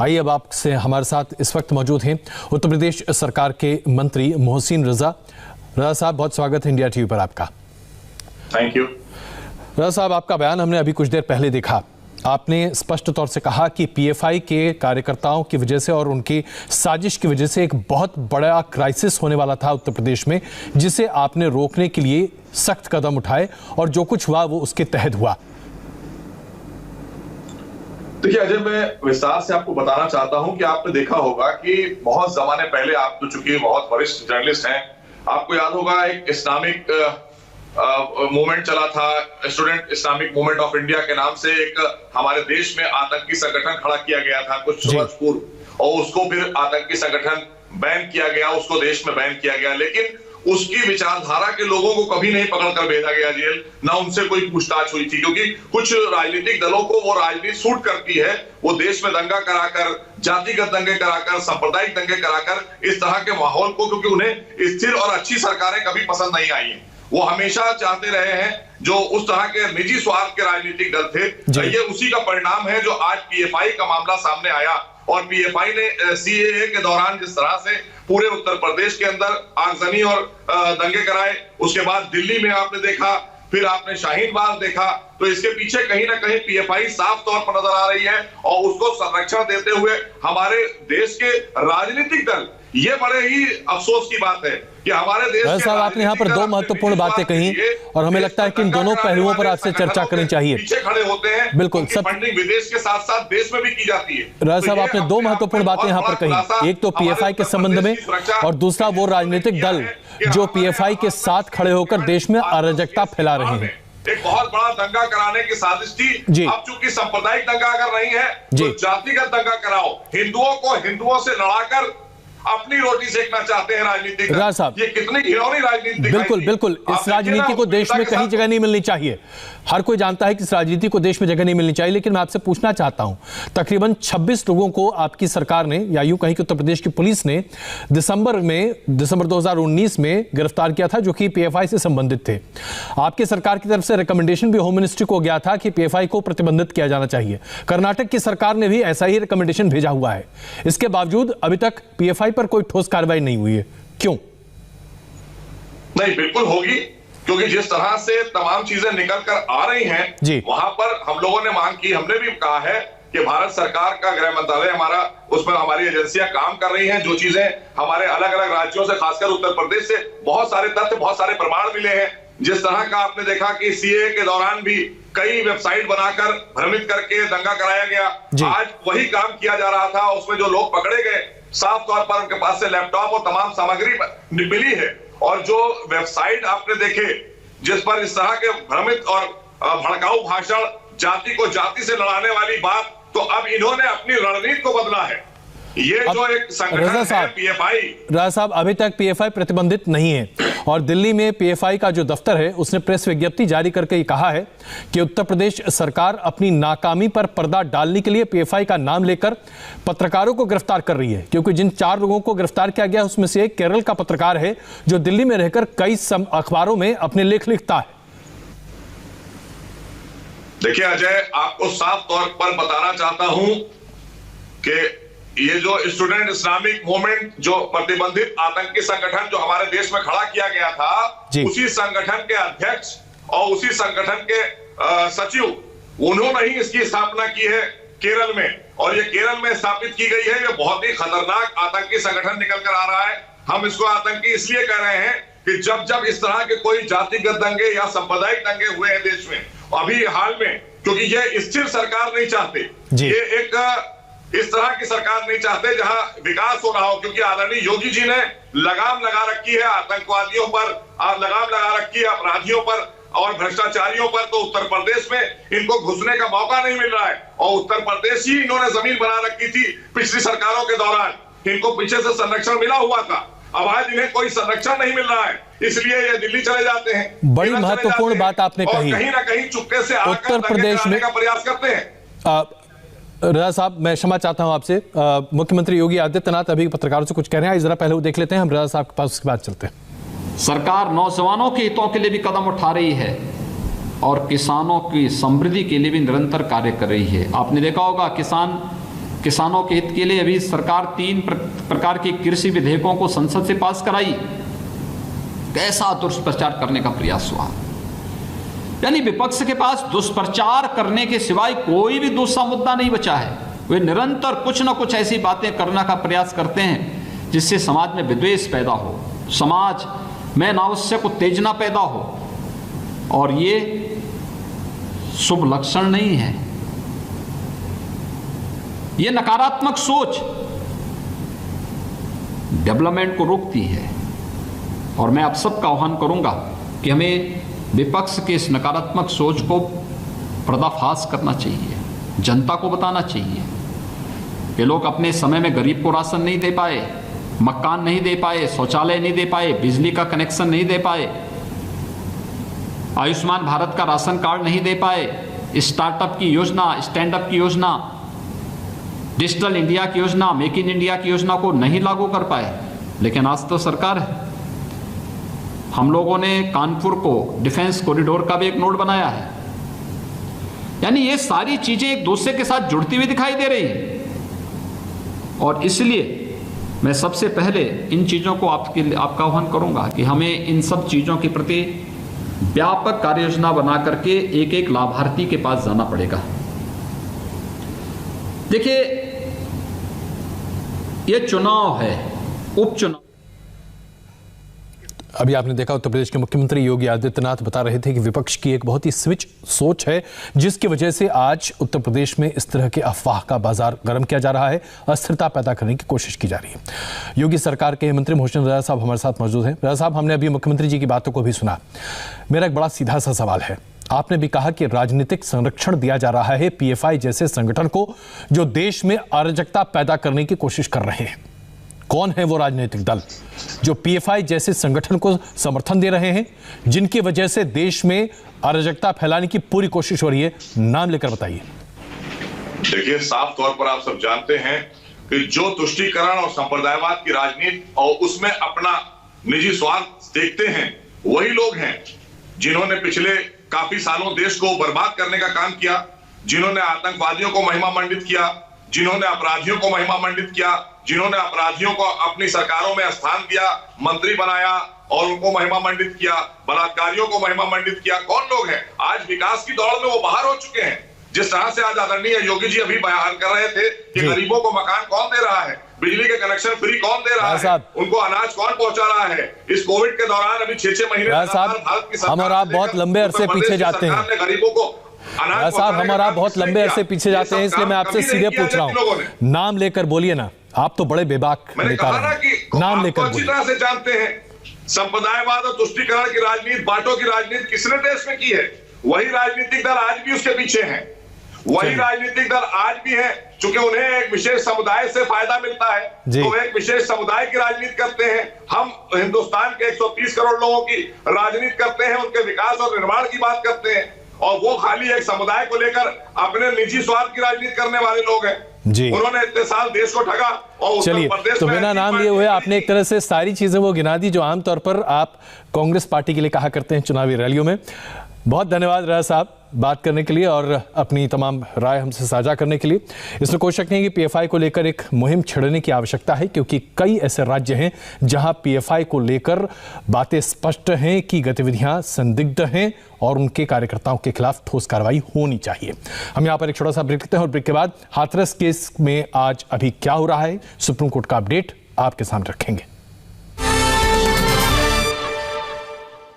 आइए अब आपसे हमारे साथ इस वक्त मौजूद हैं उत्तर प्रदेश सरकार के मंत्री मोहसिन रजा। रजा साहब, बहुत स्वागत है इंडिया टीवी पर आपका। Thank you. रजा साहब, आपका बयान हमने अभी कुछ देर पहले देखा। आपने स्पष्ट तौर से कहा कि पीएफआई के कार्यकर्ताओं की वजह से और उनकी साजिश की वजह से एक बहुत बड़ा क्राइसिस होने वाला था उत्तर प्रदेश में, जिसे आपने रोकने के लिए सख्त कदम उठाए और जो कुछ हुआ वो उसके तहत हुआ। देखिए अजय, मैं विस्तार से आपको बताना चाहता हूं कि आपने देखा होगा कि बहुत जमाने पहले, आप तो चूंकि बहुत वरिष्ठ जर्नलिस्ट हैं, आपको याद होगा एक इस्लामिक मूवमेंट चला था, student Islamic movement of India के नाम से एक हमारे देश में आतंकी संगठन खड़ा किया गया था कुछ वर्ष पूर्व, और उसको फिर आतंकी संगठन बैन किया गया, उसको देश में बैन किया गया। लेकिन उसकी विचारधारा के लोगों को कभी नहीं पकड़कर भेजा गया जेल, ना उनसे कोई पूछताछ हुई थी, क्योंकि कुछ राजनीतिक दलों को वो राजनीति सूट करती है। वो देश में दंगा कराकर, जातिगत दंगे कराकर, सांप्रदायिक दंगे कराकर इस तरह के माहौल को, क्योंकि उन्हें स्थिर और अच्छी सरकारें कभी पसंद नहीं आई हैं, वो हमेशा चाहते रहे हैं जो उस तरह के निजी स्वार्थ के राजनीतिक दल थे। ये उसी का परिणाम है जो आज पीएफआई का मामला सामने आया। और पीएफआई ने सीएए के दौरान जिस तरह से पूरे उत्तर प्रदेश के अंदर आगजनी और दंगे कराए, उसके बाद दिल्ली में आपने देखा, फिर आपने शाहीन बाग देखा, तो इसके पीछे कहीं ना कहीं पीएफआई साफ तौर पर नजर आ रही है और उसको संरक्षण देते हुए हमारे देश के राजनीतिक दल, ये बड़े ही अफसोस की बात है कि हमारे देश के साहब, आपने यहाँ पर दो महत्वपूर्ण बातें कही और हमें लगता है कि इन दोनों पहलुओं पर आपसे चर्चा करनी चाहिए। पीछे खड़े होते हैं, बिल्कुल, सब फंडिंग विदेश के साथ साथ देश में भी की जाती है। राजा साहब, आपने दो महत्वपूर्ण बातें यहाँ पर कही, एक तो पीएफआई के संबंध में और दूसरा वो राजनीतिक दल जो पीएफआई के साथ खड़े होकर देश में अराजकता फैला रहे हैं। एक बहुत बड़ा दंगा कराने की साजिश थी। अब चूंकि सांप्रदायिक दंगा अगर नहीं है तो जातिगत दंगा कराओ, हिंदुओं को हिंदुओं से लड़ाकर अपनी रोटी सेकना चाहते हैं राजनीतिक दल। ये कितनी घिनौनी राजनीति। बिल्कुल बिल्कुल, इस राजनीति को देश में कहीं जगह नहीं मिलनी चाहिए। हर कोई जानता है कि इस राजनीति को देश में जगह नहीं मिलनी चाहिए। लेकिन मैं आपसे पूछना चाहता हूं, तकरीबन 26 लोगों को आपकी सरकार ने, या यूं कहीं कि उत्तर प्रदेश की पुलिस ने दिसंबर 2019 में गिरफ्तार किया था, जो कि पीएफआई से संबंधित थे। आपकी सरकार की तरफ से रिकमेंडेशन भी होम मिनिस्ट्री को गया था कि पीएफआई को प्रतिबंधित किया जाना चाहिए। कर्नाटक की सरकार ने भी ऐसा ही रिकमेंडेशन भेजा हुआ है। इसके बावजूद अभी तक पीएफआई पर कोई ठोस कार्रवाई नहीं हुई है, क्यों? नहीं, बिल्कुल होगी, क्योंकि जिस तरह से तमाम चीजें निकल कर आ रही हैं, वहां पर हम लोगों ने मांग की, हमने भी कहा है कि भारत सरकार का गृह मंत्रालय हमारा, उसमें हमारी एजेंसियां काम कर रही हैं। जो चीजें हमारे अलग अलग राज्यों से, खासकर उत्तर प्रदेश से बहुत सारे तथ्य, बहुत सारे प्रमाण मिले हैं। जिस तरह का आपने देखा कि सीएए के दौरान भी कई वेबसाइट बनाकर भ्रमित करके दंगा कराया गया, आज वही काम किया जा रहा था। उसमें जो लोग पकड़े गए, साफ तौर पर उनके पास से लैपटॉप और तमाम सामग्री मिली है। और जो वेबसाइट आपने देखे जिस पर इस तरह के भ्रमित और भड़काऊ भाषण, जाति को जाति से लड़ाने वाली बात, तो अब इन्होंने अपनी रणनीति को बदला है। ये जो एक संगठन है पीएफआई, राजा साहब, अभी तक पीएफआई प्रतिबंधित नहीं है और दिल्ली में पीएफआई का जो दफ्तर है उसने प्रेस विज्ञप्ति जारी करके ये कहा है कि उत्तर प्रदेश सरकार अपनी नाकामी पर पर्दा डालने के लिए पीएफआई का नाम लेकर पत्रकारों को गिरफ्तार कर रही है। क्योंकि जिन 4 लोगों को गिरफ्तार किया गया उसमें से एक केरल का पत्रकार है जो दिल्ली में रहकर कई अखबारों में अपने लेख लिखता है। देखिए अजय, आपको साफ तौर पर बताना चाहता हूं कि ये जो स्टूडेंट इस्लामिक मूवमेंट, जो प्रतिबंधित आतंकी संगठन जो हमारे देश में खड़ा किया गया था, उसी संगठन के अध्यक्ष और उसी संगठन के सचिव, उन्होंने ही इसकी स्थापना की है केरल में। और ये केरल में स्थापित की गई है। ये बहुत ही खतरनाक आतंकी संगठन निकल कर आ रहा है। हम इसको आतंकी इसलिए कह रहे हैं कि जब जब इस तरह के कोई जातिगत दंगे या सांप्रदायिक दंगे हुए हैं देश में, अभी हाल में, क्योंकि ये स्थिर सरकार नहीं चाहते, ये एक इस तरह की सरकार नहीं चाहते जहां विकास हो रहा हो। क्योंकि आदरणीय योगी जी ने लगाम लगा रखी है आतंकवादियों पर, लगाम लगा रखी है अपराधियों पर और भ्रष्टाचारियों पर, तो उत्तर प्रदेश में इनको घुसने का मौका नहीं मिल रहा है। और उत्तर प्रदेश ही इन्होंने जमीन बना रखी थी पिछली सरकारों के दौरान, इनको पीछे से संरक्षण मिला हुआ था। अब आज इन्हें कोई संरक्षण नहीं मिल रहा है, इसलिए ये दिल्ली चले जाते हैं। बड़ी महत्वपूर्ण बात आपने कही, कहीं ना कहीं चुपके से उत्तर प्रदेश में का प्रयास करते हैं। रजा साहब, मैं क्षमा चाहता हूं आपसे। मुख्यमंत्री योगी आदित्यनाथ अभी पत्रकारों से कुछ कह रहे हैं, जरा पहले वो देख लेते हैं, हम रजा साहब के पास उसके बाद चलते हैं। सरकार नौजवानों के हितों के लिए भी कदम उठा रही है और किसानों की समृद्धि के लिए भी निरंतर कार्य कर रही है। आपने देखा होगा किसान किसानों के हित के लिए अभी सरकार 3 प्रकार के कृषि विधेयकों को संसद से पास कराई। कैसा दुष्प्रचार करने का प्रयास हुआ। यानी विपक्ष के पास दुष्प्रचार करने के सिवाय कोई भी दूसरा मुद्दा नहीं बचा है। वे निरंतर कुछ न कुछ ऐसी बातें करने का प्रयास करते हैं जिससे समाज में विद्वेष पैदा हो, समाज में अनावश्यक उत्तेजना पैदा हो, और ये शुभ लक्षण नहीं है। ये नकारात्मक सोच डेवलपमेंट को रोकती है। और मैं आप सबका आह्वान करूंगा कि हमें विपक्ष के इस नकारात्मक सोच को पर्दाफाश करना चाहिए, जनता को बताना चाहिए कि लोग अपने समय में गरीब को राशन नहीं दे पाए, मकान नहीं दे पाए, शौचालय नहीं दे पाए, बिजली का कनेक्शन नहीं दे पाए, आयुष्मान भारत का राशन कार्ड नहीं दे पाए, स्टार्टअप की योजना, स्टैंड अप की योजना, डिजिटल इंडिया की योजना, मेक इन इंडिया की योजना को नहीं लागू कर पाए। लेकिन आज तो सरकार है। हम लोगों ने कानपुर को डिफेंस कॉरिडोर का भी एक नोट बनाया है। यानी ये सारी चीजें एक दूसरे के साथ जुड़ती हुई दिखाई दे रही हैं। और इसलिए मैं सबसे पहले इन चीजों को आपका आह्वान करूंगा कि हमें इन सब चीजों के प्रति व्यापक कार्य योजना बना करके एक एक लाभार्थी के पास जाना पड़ेगा। देखिए, ये चुनाव है, उपचुनाव। अभी आपने देखा उत्तर प्रदेश के मुख्यमंत्री योगी आदित्यनाथ बता रहे थे कि विपक्ष की एक बहुत ही स्विच सोच है, जिसकी वजह से आज उत्तर प्रदेश में इस तरह के अफवाह का बाजार गर्म किया जा रहा है, अस्थिरता पैदा करने की कोशिश की जा रही है। योगी सरकार के मंत्री मोहसिन रजा साहब हमारे साथ मौजूद हैं। रजा साहब, हमने अभी मुख्यमंत्री जी की बातों को भी सुना। मेरा एक बड़ा सीधा सा सवाल है। आपने भी कहा कि राजनीतिक संरक्षण दिया जा रहा है पीएफआई जैसे संगठन को, जो देश में अराजकता पैदा करने की कोशिश कर रहे हैं। कौन है वो राजनीतिक दल जो पीएफआई जैसे संगठन को समर्थन दे रहे हैं, जिनकी वजह से देश में अराजकता फैलाने की पूरी कोशिश हो रही है? नाम लेकर बताइए। देखिए, साफ तौर पर आप सब जानते हैं कि जो तुष्टीकरण और संप्रदायवाद की राजनीति और उसमें अपना निजी स्वार्थ देखते हैं, वही लोग हैं जिन्होंने पिछले काफी सालों देश को बर्बाद करने का काम किया, जिन्होंने आतंकवादियों को महिमा मंडित किया, जिन्होंने अपराधियों को महिमा मंडित किया, जिन्होंने अपराधियों को अपनी सरकारों में स्थान दिया, मंत्री बनाया और उनको महिमा मंडित किया, बलात्कारियों को महिमा मंडित किया। कौन लोग हैं? आज विकास की दौड़ में वो बाहर हो चुके हैं। जिस तरह से आज आदरणीय योगी जी अभी बयान कर रहे थे कि गरीबों को मकान कौन दे रहा है, बिजली के कनेक्शन फ्री कौन दे रहा है, उनको अनाज कौन पहुंचा रहा है, इस कोविड के दौरान अभी 6-6 महीने भारत की सरकार, हम और आप बहुत लंबे अरसे पीछे जाते हैं गरीबों को साहब, हम और आप बहुत लंबे अरसे पीछे जाते हैं, इसलिए मैं आपसे सीधे पूछ रहा हूँ। नाम लेकर बोलिए ना, आप तो बड़े बेबाक नेता हैं। नाम लेकर अच्छी तरह से जानते हैं संप्रदायवाद और तुष्टीकरण की राजनीति, बांटों की राजनीति किसने देश में की है? वही राजनीतिक दल आज भी उसके पीछे हैं, वही राजनीतिक दल आज भी है। चूंकि उन्हें एक विशेष समुदाय से फायदा मिलता है तो एक विशेष समुदाय की राजनीति करते हैं। हम हिंदुस्तान के 130 करोड़ लोगों की राजनीति करते हैं, उनके विकास और निर्माण की बात करते हैं, और वो खाली एक समुदाय को लेकर अपने निजी स्वार्थ की राजनीति करने वाले लोग हैं जी। उन्होंने इतने साल देश को ठगा। और चलिए, तो बिना नाम लिए हुए आपने एक तरह से सारी चीजें वो गिना दी जो आमतौर पर आप कांग्रेस पार्टी के लिए कहा करते हैं चुनावी रैलियों में। बहुत धन्यवाद राजा साहब बात करने के लिए और अपनी तमाम राय हमसे साझा करने के लिए। इसमें कोई शक नहीं कि पीएफआई को लेकर एक मुहिम छेड़ने की आवश्यकता है, क्योंकि कई ऐसे राज्य हैं जहां पीएफआई को लेकर बातें स्पष्ट हैं कि गतिविधियां संदिग्ध हैं और उनके कार्यकर्ताओं के खिलाफ ठोस कार्रवाई होनी चाहिए। हम यहां पर एक छोटा सा ब्रेक लेते हैं और ब्रेक के बाद हाथरस केस में आज अभी क्या हो रहा है, सुप्रीम कोर्ट का अपडेट आपके सामने रखेंगे।